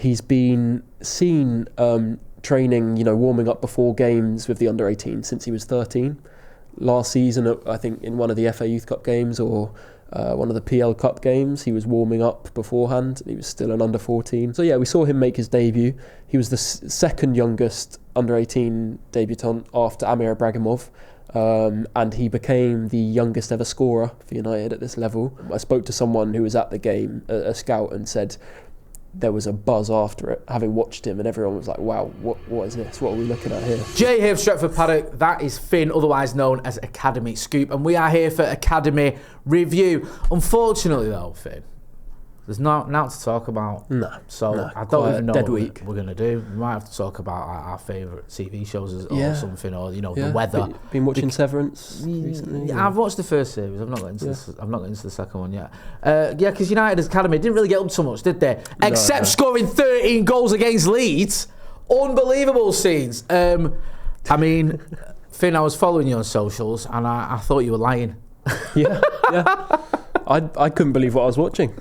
he's been seen training, warming up before games with the under-18 since he was 13. Last season, I think in one of the FA Youth Cup games or one of the PL Cup games, he was warming up beforehand. He was still an under-14. So yeah, we saw him make his debut. He was the second youngest under-18 debutant after Amir Ibrahimov. And he became the youngest ever scorer for United at this level. I spoke to someone who was at the game, a scout, and said there was a buzz after it, having watched him, and everyone was like, wow, what is this? What are we looking at here? Jay here, Stretford Paddock. That is Finn, otherwise known as Academy Scoop, and we are here for Academy Review. Unfortunately though, Finn, there's not to talk about. No. So I don't even know what we're going to do. We might have to talk about our favourite TV shows or something, or the weather. Been watching Severance recently? Yeah, I've watched the first series. I've not got into the second one yet. Because United's Academy didn't really get up so much, did they? Except scoring 13 goals against Leeds. Unbelievable scenes. Finn, I was following you on socials, and I thought you were lying. Yeah. I couldn't believe what I was watching.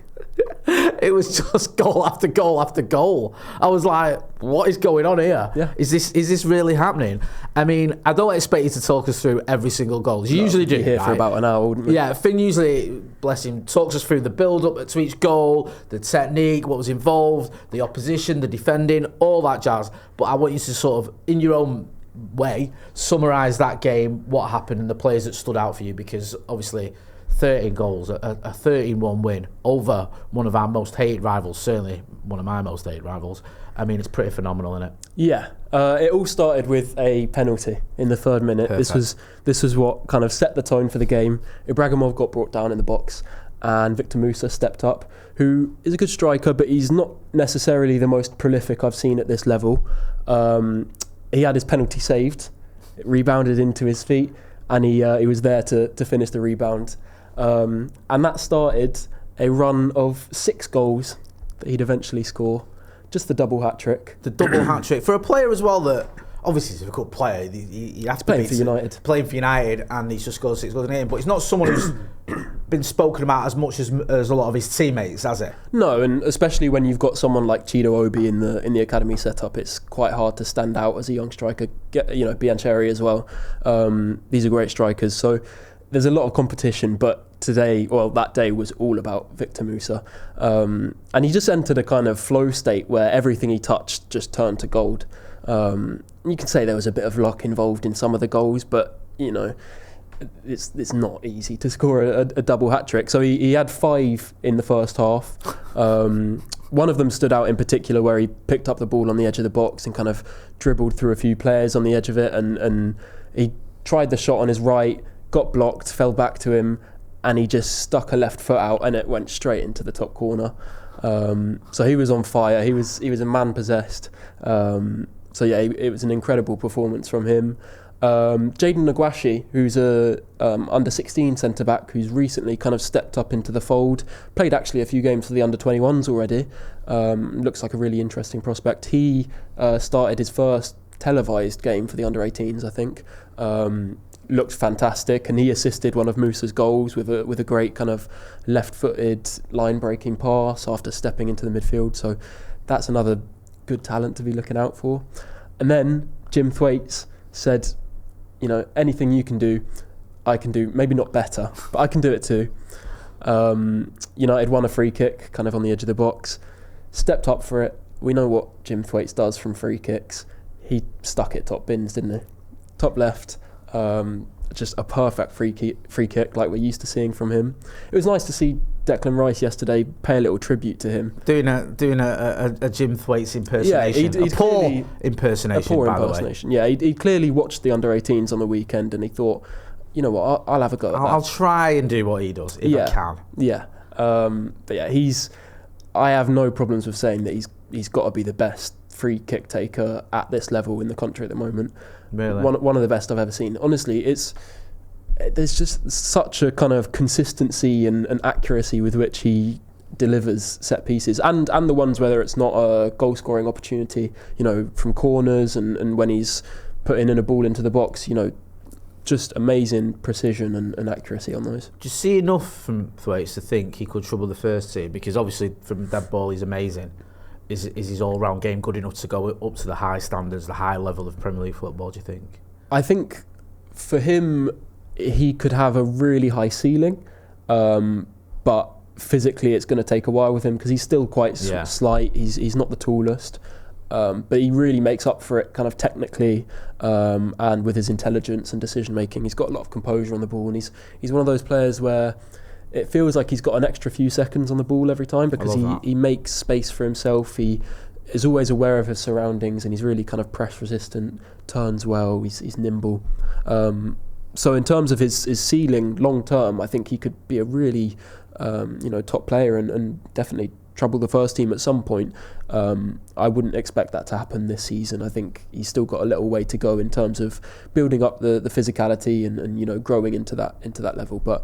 It was just goal after goal after goal. I was like, what is going on here? Yeah. Is this really happening? I don't expect you to talk us through every single goal. You usually do. Here for about an hour, wouldn't we? Yeah, Finn usually, bless him, talks us through the build-up to each goal, the technique, what was involved, the opposition, the defending, all that jazz. But I want you to sort of, in your own way, summarise that game, what happened, and the players that stood out for you, because obviously 13 goals, a 13-1 win over one of our most hated rivals, certainly one of my most hated rivals. It's pretty phenomenal, isn't it? Yeah. It all started with a penalty in the 3rd minute. Perfect. This was what kind of set the tone for the game. Ibrahimov got brought down in the box, and Victor Musa stepped up, who is a good striker, but he's not necessarily the most prolific I've seen at this level. He had his penalty saved, it rebounded into his feet, and he was there to finish the rebound. And that started a run of 6 goals that he'd eventually score. Just the double hat-trick. The double hat-trick. For a player as well that, obviously he's a good player, he has to playing for United. Playing for United, and he's just scored 6 goals in a game. But he's not someone who's been spoken about as much as a lot of his teammates, has it? No, and especially when you've got someone like Chido Obi in the academy setup, it's quite hard to stand out as a young striker. Biancheri as well. These are great strikers. So there's a lot of competition, but that day was all about Victor Musa. And he just entered a kind of flow state where everything he touched just turned to gold. You can say there was a bit of luck involved in some of the goals, but, it's not easy to score a double hat-trick. So he had 5 in the first half. One of them stood out in particular where he picked up the ball on the edge of the box and kind of dribbled through a few players on the edge of it, and he tried the shot on his right, got blocked, fell back to him, and he just stuck a left foot out and it went straight into the top corner. So he was on fire. He was a man possessed. It was an incredible performance from him. Jayden Nagwashi, who's a under-16 centre-back who's recently kind of stepped up into the fold, played actually a few games for the under-21s already. Looks like a really interesting prospect. He started his first televised game for the under-18s, I think. Looked fantastic, and he assisted one of Musa's goals with a great kind of left-footed line-breaking pass after stepping into the midfield. So that's another good talent to be looking out for. And then Jim Thwaites said, anything you can do, I can do. Maybe not better, but I can do it too. United won a free kick kind of on the edge of the box, stepped up for it. We know what Jim Thwaites does from free kicks. He stuck it top bins, didn't he? Top left. Just a perfect free kick like we're used to seeing from him. It was nice to see Declan Rice yesterday pay a little tribute to him. Doing a Jim Thwaites impersonation. Yeah, a poor impersonation, by the way. Yeah, he clearly watched the under-18s on the weekend and he thought, you know what, I'll have a go at that. I'll try and do what he does if I can. Yeah. But yeah, I have no problems with saying that he's got to be the best free kick taker at this level in the country at the moment. Really? One of the best I've ever seen. Honestly, there's just such a kind of consistency and accuracy with which he delivers set pieces and the ones whether it's not a goal scoring opportunity, from corners and when he's putting in a ball into the box, just amazing precision and accuracy on those. Do you see enough from Thwaites to think he could trouble the first team? Because obviously from that ball he's amazing. is his all-round game good enough to go up to the high standards, the high level of Premier League football, do you think? I think for him, he could have a really high ceiling, but physically it's going to take a while with him because he's still quite slight. He's not the tallest, but he really makes up for it kind of technically and with his intelligence and decision making. He's got a lot of composure on the ball, and he's one of those players where it feels like he's got an extra few seconds on the ball every time because he makes space for himself. He is always aware of his surroundings, and he's really kind of press resistant, turns well, he's nimble. So in terms of his ceiling long term, I think he could be a really top player and definitely trouble the first team at some point. I wouldn't expect that to happen this season. I think he's still got a little way to go in terms of building up the physicality and growing into that level. But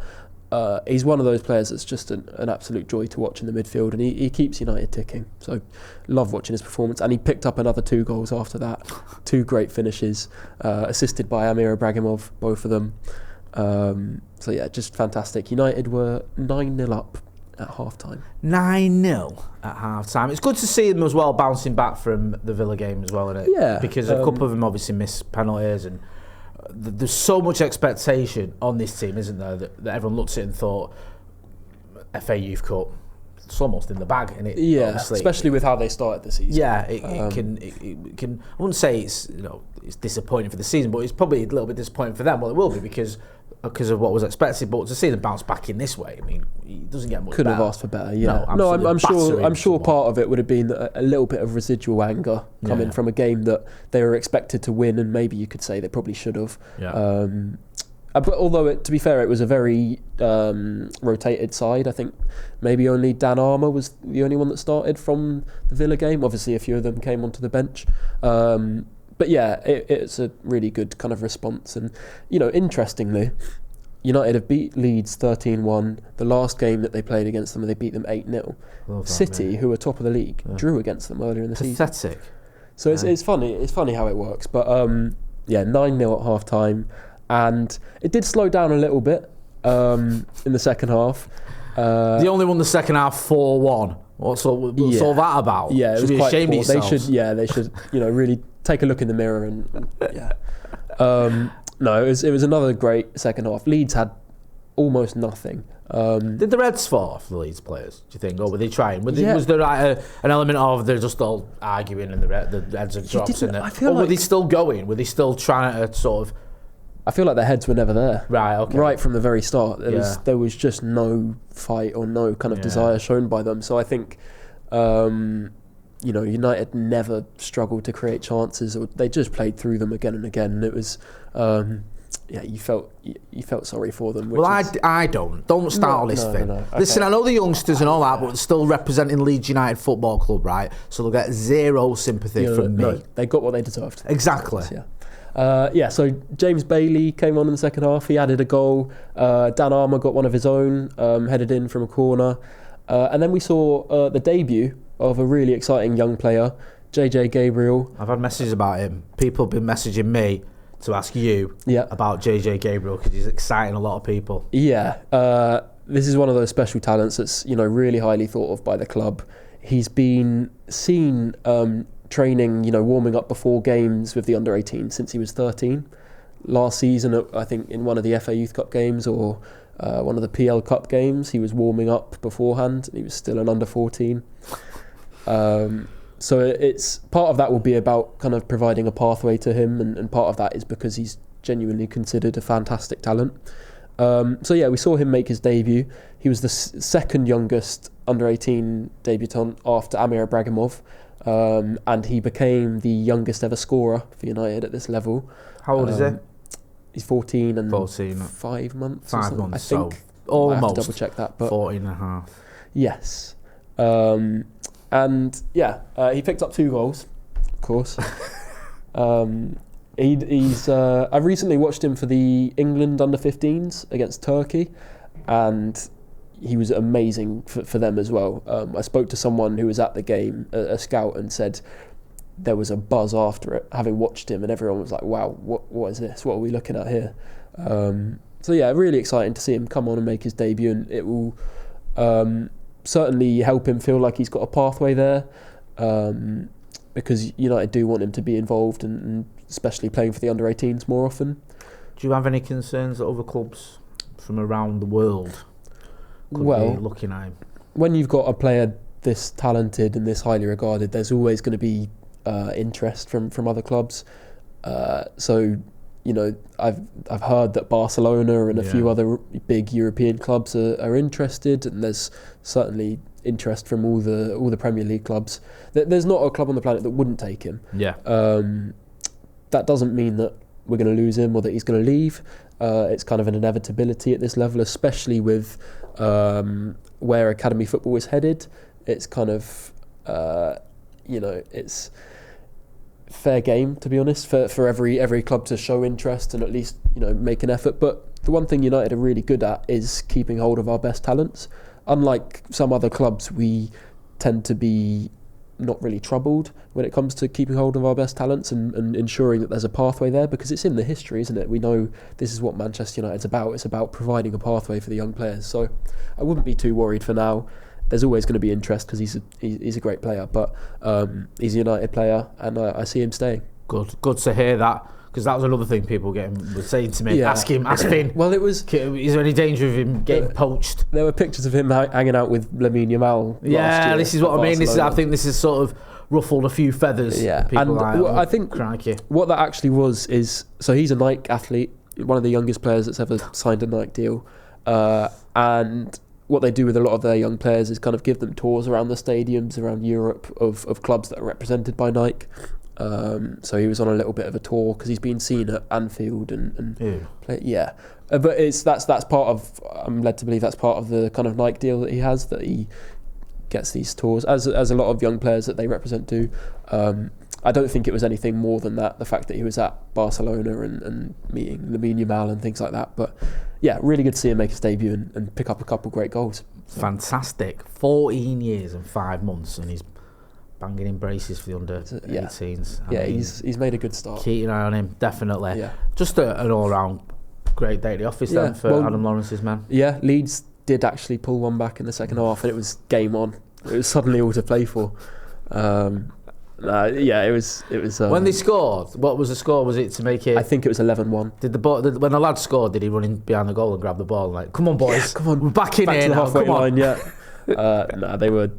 he's one of those players that's just an absolute joy to watch in the midfield, and he keeps United ticking. So love watching his performance, and he picked up another 2 goals after that. 2 great finishes, assisted by Amir Ibrahimov, both of them. So yeah, just fantastic. United were 9-0 up at half-time. 9-0 at half-time. It's good to see them as well bouncing back from the Villa game as well, isn't it? Yeah. Because a couple of them obviously missed penalties, and there's so much expectation on this team, isn't there, that everyone looked at it and thought, FA Youth Cup, it's almost in the bag, isn't it? Yeah, obviously, especially with how they started the season. Yeah, it can. I wouldn't say it's disappointing for the season, but it's probably a little bit disappointing for them. Well, it will be because of what was expected. But to see them bounce back in this way, I mean, it doesn't get much. Couldn't better. have asked for better. Yeah, no, I'm sure part of it would have been a little bit of residual anger coming from a game that they were expected to win, and maybe you could say they probably should have. Yeah. But although, to be fair, it was a very rotated side. I think maybe only Dan Armour was the only one that started from the Villa game. Obviously, a few of them came onto the bench. But yeah, it's a really good kind of response. And, interestingly, United have beat Leeds 13-1. The last game that they played against them, they beat them 8-0. City, who are top of the league, drew against them earlier in the season. Pathetic. So it's funny. It's funny how it works. But 9-0 at half-time. And it did slow down a little bit in the second half. They only won the second half 4-1. What's all that about? Yeah, it should was be quite ashamed poor. of yourselves. They should really take a look in the mirror and yeah. No, it was another great second half. Leeds had almost nothing. Did the Reds fall off the Leeds players, do you think? Or were they trying? Was there an element of they're just all arguing and the Reds are drops in there? Or were they still going? Were they still trying to sort of... I feel like their heads were never there. Right, okay. Right from the very start. There was just no fight or no kind of desire shown by them. So I think, United never struggled to create chances. Or they just played through them again and again. And it was, you felt sorry for them. I don't start on this thing. No. Okay. Listen, I know the youngsters and all that, but they're still representing Leeds United Football Club, right? So they'll get zero sympathy from me. No, they got what they deserved. Exactly. So James Bailey came on in the second half. He added a goal. Dan Armour got one of his own, headed in from a corner. And then we saw the debut of a really exciting young player, JJ Gabriel. I've had messages about him. People have been messaging me to ask you about JJ Gabriel because he's exciting a lot of people. Yeah, this is one of those special talents that's really highly thought of by the club. He's been seen training, warming up before games with the under-18 since he was 13. Last season, I think in one of the FA Youth Cup games or one of the PL Cup games, he was warming up beforehand. He was still an under-14. So it's part of that will be about kind of providing a pathway to him, and part of that is because he's genuinely considered a fantastic talent. We saw him make his debut. He was the second youngest under-18 debutant after Amir Ibrahimov. And he became the youngest ever scorer for United at this level. How old is he? He's 14 and 5 months. 5 months, I think. Almost. I have to double check that. But 14 and a half. Yes. He picked up 2 goals, of course. I recently watched him for the England under-15s against Turkey, and he was amazing for them as well. I spoke to someone who was at the game, a scout, and said there was a buzz after it, having watched him, and everyone was like, wow, what is this? What are we looking at here? Really exciting to see him come on and make his debut, and it will certainly help him feel like he's got a pathway there. because United do want him to be involved and especially playing for the under-18s more often. Do you have any concerns that other clubs from around the world could be looking at him? When you've got a player this talented and this highly regarded, there's always going to be interest from other clubs. So I've heard that Barcelona and a few other big European clubs are interested, and there's certainly interest from all the Premier League clubs. There's not a club on the planet that wouldn't take him. That doesn't mean that we're going to lose him or that he's going to leave. It's kind of an inevitability at this level, especially with where academy football is headed. It's kind of it's fair game, to be honest, for every club to show interest and at least make an effort. But the one thing United are really good at is keeping hold of our best talents. Unlike some other clubs, we tend to be not really troubled when it comes to keeping hold of our best talents and ensuring that there's a pathway there, because it's in the history, isn't it? We know this is what Manchester United's about. It's about providing a pathway for the young players. So I wouldn't be too worried for now. There's always going to be interest because he's a great player, but he's a United player, and I see him staying. Good to hear that, because that was another thing people were saying to me. Asking. Well, it was. Is there any danger of him getting poached? There were pictures of him hanging out with Lamine Yamal. Yeah, this is what I mean. I think this has sort of ruffled a few feathers. Yeah, and I think what that actually was is, so he's a Nike athlete, one of the youngest players that's ever signed a Nike deal, and what they do with a lot of their young players is kind of give them tours around the stadiums around Europe of clubs that are represented by Nike. So he was on a little bit of a tour because he's been seen at Anfield and but that's part of, I'm led to believe that's part of the kind of Nike deal that he has, that he gets these tours as a lot of young players that they represent do. I don't think it was anything more than that, the fact that he was at Barcelona and meeting Lamine Yamal and things like that. But yeah, really good to see him make his debut and pick up a couple great goals. Fantastic. 14 years and 5 months, and he's banging in braces for the under-18s. Yeah, he's made a good start. Keep an eye on him, definitely. Yeah. Just an all-round great day at the office then for Adam Lawrence's men. Yeah, Leeds did actually pull one back in the second half, and it was game on. It was suddenly all to play for. It was. When they scored, what was the score? Was it to make it? I think it was 11-1. When the lad scored, did he run in behind the goal and grab the ball and like, come on boys, come on, we're back in here to the now, halfway come on. line? Yeah. They were.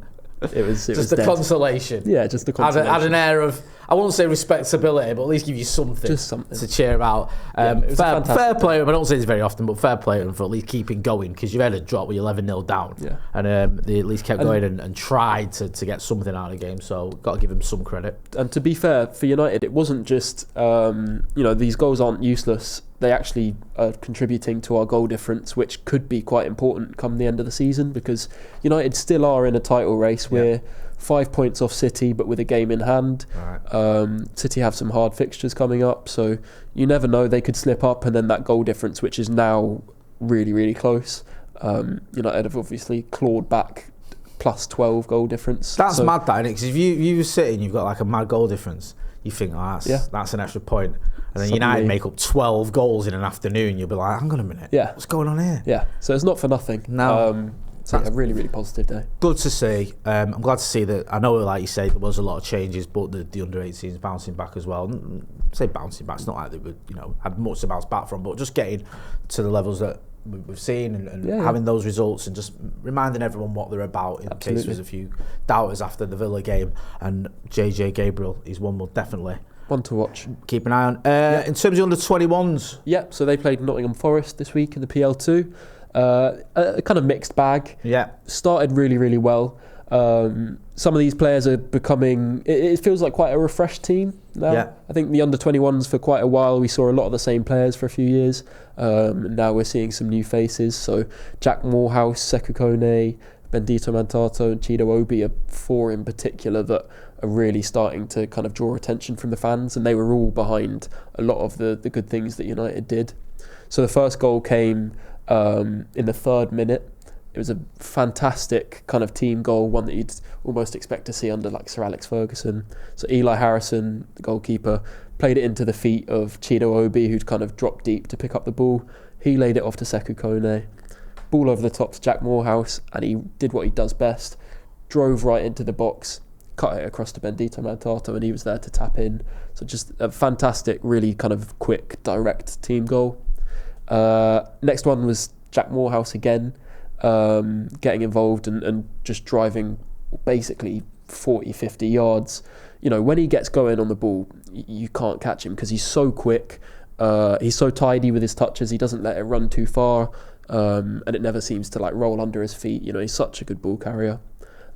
It was just the consolation. Yeah, just the consolation. Had an air of, I won't say respectability, but at least give you something. Just something to cheer about. Fair play to him. I don't say this very often, but fair play to him for at least keeping going, because you've had a drop where you're 11-0 down. Yeah. And they at least kept going and tried to get something out of the game. So got to give him some credit. And to be fair, for United, it wasn't just these goals aren't useless. They actually are contributing to our goal difference, which could be quite important come the end of the season, because United still are in a title race. We're 5 points off City, but with a game in hand. Right. City have some hard fixtures coming up, so you never know, they could slip up, and then that goal difference, which is now really, really close. United have obviously clawed back plus 12 goal difference. That's mad, that, isn't it? Because if you were sitting, you've got like a mad goal difference, you think, that's an extra point. And then United make up 12 goals in an afternoon, you'll be like, hang on a minute, what's going on here? Yeah, so it's not for nothing. No. So a really, really positive day. Good to see. I'm glad to see that. I know, like you say, there was a lot of changes, but the under-18s bouncing back as well. I say bouncing back, it's not like they would, had much to bounce back from, but just getting to the levels that we've seen and having those results and just reminding everyone what they're about in case there's a few doubters after the Villa game. And Gabriel, he's one we'll definitely one to watch. Keep an eye on. In terms of under-21s. Yeah, so they played Nottingham Forest this week in the PL2. A kind of mixed bag. Yeah. Started really, really well. Some of these players are becoming, it feels like quite a refreshed team now. Yeah. I think the under-21s for quite a while, we saw a lot of the same players for a few years. Now we're seeing some new faces. So Jack Moorhouse, Sekou Kone, Bendito Mantato and Chido Obi are four in particular that are really starting to kind of draw attention from the fans, and they were all behind a lot of the good things that United did. So the first goal came in the 3rd minute. It was a fantastic kind of team goal, one that you'd almost expect to see under like Sir Alex Ferguson. So Eli Harrison, the goalkeeper, played it into the feet of Chido Obi, who'd kind of dropped deep to pick up the ball. He laid it off to Sekou Kone. Ball over the top to Jack Moorhouse, and he did what he does best. Drove right into the box, cut it across to Bendito Mantato, and he was there to tap in. So just a fantastic, really kind of quick, direct team goal. Next one was Jack Moorhouse again, getting involved and just driving basically 40, 50 yards. You know, when he gets going on the ball, you can't catch him because he's so quick. He's so tidy with his touches. He doesn't let it run too far, and it never seems to like roll under his feet. You know, he's such a good ball carrier.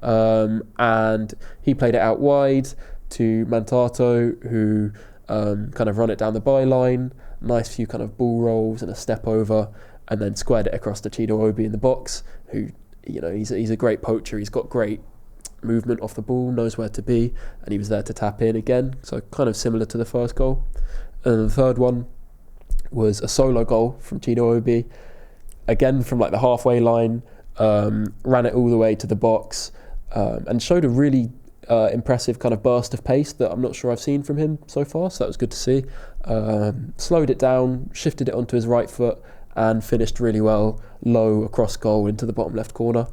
And he played it out wide to Mantato, who kind of run it down the byline. Nice few kind of ball rolls and a step over, and then squared it across to Chido Obi in the box, who, you know, he's a great poacher. He's got great movement off the ball, knows where to be, and he was there to tap in again. So kind of similar to the first goal. And the third one was a solo goal from Chido Obi, again from like the halfway line, ran it all the way to the box, and showed a really impressive kind of burst of pace that I'm not sure I've seen from him so far, so that was good to see. Slowed it down, shifted it onto his right foot, and finished really well, low across goal into the bottom left corner.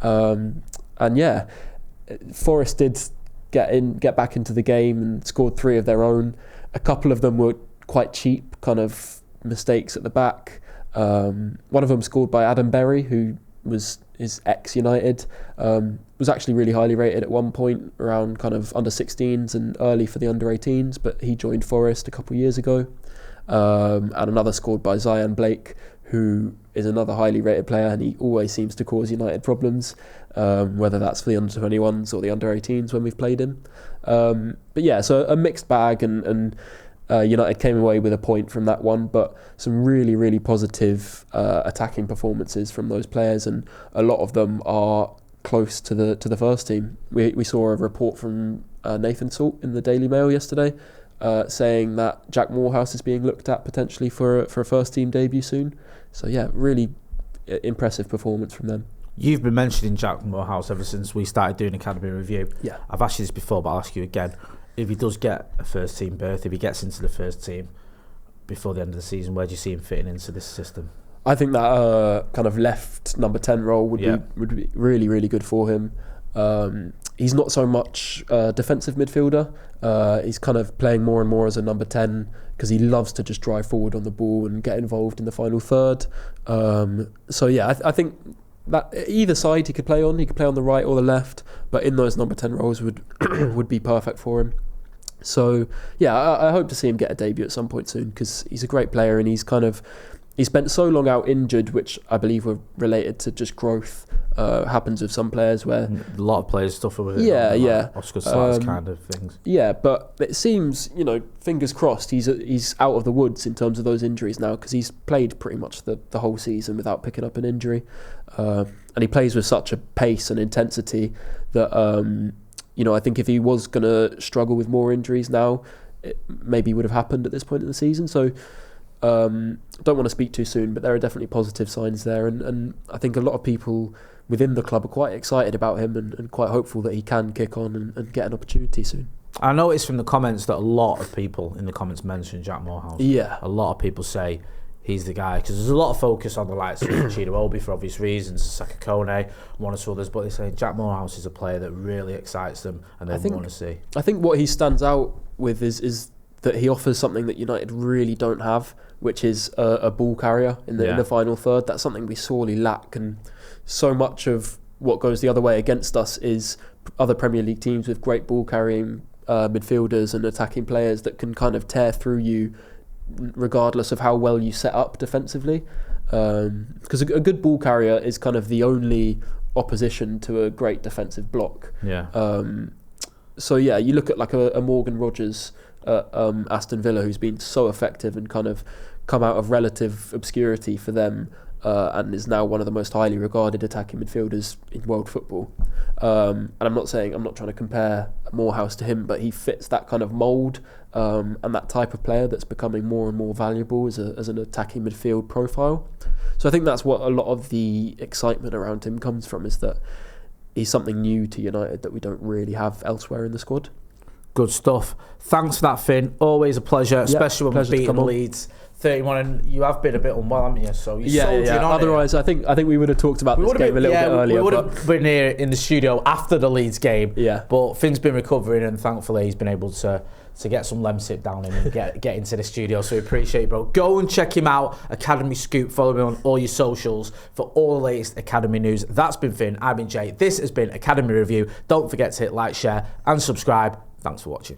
And yeah, Forest did get back into the game and scored 3 of their own. A couple of them were quite cheap kind of mistakes at the back. One of them scored by Adam Berry, who is ex-United, was actually really highly rated at one point around kind of under 16s and early for the under 18s, but he joined Forest a couple of years ago. And another scored by Zion Blake, who is another highly rated player, and he always seems to cause United problems, whether that's for the under 21s or the under 18s when we've played him. But yeah, so a mixed bag, and United came away with a point from that one, but some really, really positive attacking performances from those players, and a lot of them are close to the first team. We saw a report from Nathan Salt in the Daily Mail yesterday, saying that Jack Moorhouse is being looked at potentially for a first team debut soon. So yeah, really impressive performance from them. You've been mentioning Jack Moorhouse ever since we started doing Academy Review. Yeah, I've asked you this before, but I'll ask you again. If he does get a first team berth, if he gets into the first team before the end of the season, where do you see him fitting into this system? I think that kind of left number 10 role would be really, really good for him. He's not so much defensive midfielder. He's kind of playing more and more as a number 10 because he loves to just drive forward on the ball and get involved in the final third. So yeah, I think that either side he could play on. He could play on the right or the left, but in those number 10 roles would be perfect for him. So yeah, I hope to see him get a debut at some point soon, because he's a great player, and he spent so long out injured, which I believe were related to just growth. Happens with some players where a lot of players suffer with it. Yeah. Oscar Slatts kind of things. Yeah, but it seems, fingers crossed, he's out of the woods in terms of those injuries now, because he's played pretty much the whole season without picking up an injury, and he plays with such a pace and intensity that I think if he was going to struggle with more injuries now, it maybe would have happened at this point in the season. So don't want to speak too soon, but there are definitely positive signs there, and I think a lot of people within the club are quite excited about him and quite hopeful that he can kick on and get an opportunity soon. I noticed from the comments that a lot of people in the comments mentioned Jack Moorhouse. Yeah. A lot of people say he's the guy, because there's a lot of focus on the likes of Chido Obi for obvious reasons, Saka Kone, one or two others, but they say Jack Moorhouse is a player that really excites them and they want to see. I think what he stands out with is that he offers something that United really don't have, which is a ball carrier in the final third. That's something we sorely lack, and so much of what goes the other way against us is other Premier League teams with great ball carrying midfielders and attacking players that can kind of tear through you regardless of how well you set up defensively, because a good ball carrier is kind of the only opposition to a great defensive block. So yeah, you look at like a Morgan Rogers at Aston Villa, who's been so effective and kind of come out of relative obscurity for them, and is now one of the most highly regarded attacking midfielders in world football. And I'm not trying to compare Moorhouse to him, but he fits that kind of mould, and that type of player that's becoming more and more valuable as an attacking midfield profile. So I think that's what a lot of the excitement around him comes from, is that he's something new to United that we don't really have elsewhere in the squad. Good stuff. Thanks for that, Finn. Always a pleasure, especially when we're beating Leeds 31, and you have been a bit unwell, haven't you? So you soldiering on. Otherwise, I think we would have talked about this game a little bit earlier. We would have been here in the studio after the Leeds game. Yeah. But Finn's been recovering, and thankfully he's been able to get some Lemsip down in and get into the studio. So we appreciate it, bro. Go and check him out, Academy Scoop. Follow me on all your socials for all the latest Academy news. That's been Finn. I've been Jay. This has been Academy Review. Don't forget to hit like, share, and subscribe. Thanks for watching.